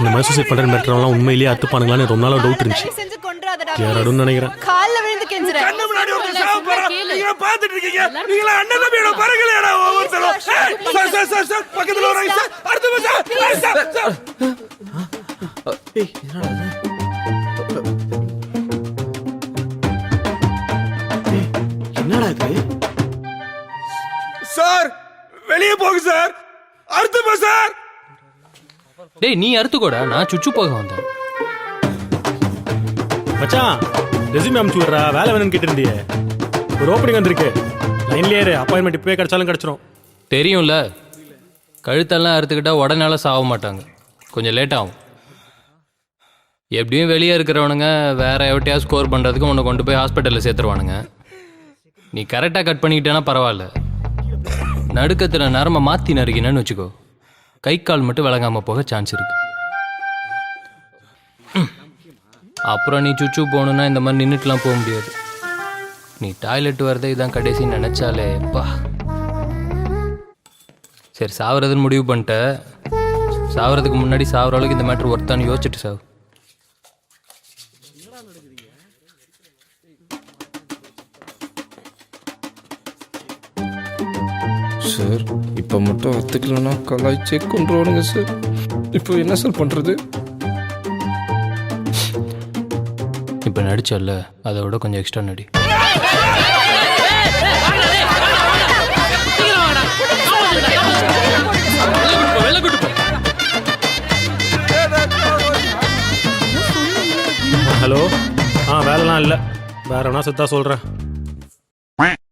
இந்த மாதிரி சூசைட் பண்ற மிரட்டறவங்க உண்மையிலேயே அத்துப்பானுங்களான்னு ரொம்ப நாளா டவுட் இருந்துச்சு. யாரடுன்னு நினைக்கிறேன். கால்ல விழுந்து கெஞ்சறேன். கண்ணு முன்னாடி ஒரு சாவ போறா. நீங்க பாத்துட்டு இருக்கீங்க. நீங்க அண்ணன் தம்பியோட பரங்களையடா ஒவ்வொருத்தரும். சார் பக்கத்துல ஒரு ஐஸ். அடுத்து சார். ஏய் என்னடா இது? என்னடா இது? சார் வெளியே போங்க சார். அடுத்து சார். டேய் நீ அறுத்துக்கோடா, நான் சுச்சு போக வந்தேன். மச்சான் ரெஸ்யூம் அனுப்பிச்சு விடுறா, வேலை வேணும்னு கேட்டிருந்தியே. ஒரு ஓப்பனிங் வந்திருக்கு, லைன்லயே இரு, அப்பாயின்மெண்ட் இப்பவே கிடைச்சாலும் கிடைச்சிரும். தெரியும்ல, கழுத்தெல்லாம் அறுத்துக்கிட்டா உடனே சாக மாட்டாங்க, கொஞ்சம் லேட் ஆகும். எப்படியும் வெளியே இருக்கிறவனுங்க வேற எவட்டையாவது ஸ்கோர் பண்ணுறதுக்கு உன்னை கொண்டு போய் ஹாஸ்பிட்டலில் சேர்த்துருவானுங்க. நீ கரெக்டாக கட் பண்ணிக்கிட்டேன்னா பரவாயில்ல. நடுக்கத்தில் நரம்பை மாற்றி நறுக்கினேன்னு வச்சுக்கோ, கை கால் மட்டும் விளங்காமல் போக சான்ஸ் இருக்கு. அப்புறம் நீ சுச்சு போகணுன்னா இந்த மாதிரி நின்றுட்டுலாம் போக முடியாது. நீ டாய்லெட் வரதே இதான் கடைசின்னு நினச்சாலே பா. சரி சாவறதுன்னு முடிவு பண்ணிட்ட, சாவறதுக்கு முன்னாடி சாவற அளவுக்கு இந்த மேட்ரு ஒர்த்தான்னு யோசிச்சுட்டு சாவு. சார் இப்போ மட்டும் ஒத்துக்கலன்னா கலாய்ச்சே கொண்டுருவானுங்க சார். இப்போ என்ன சார் பண்ணுறது? இப்போ நடிச்சல்ல, அதை விட கொஞ்சம் எக்ஸ்ட்ரா நடி. ஹலோ, வேலைலாம் இல்லை, வேற வேணா சுத்தா சொல்கிறேன்.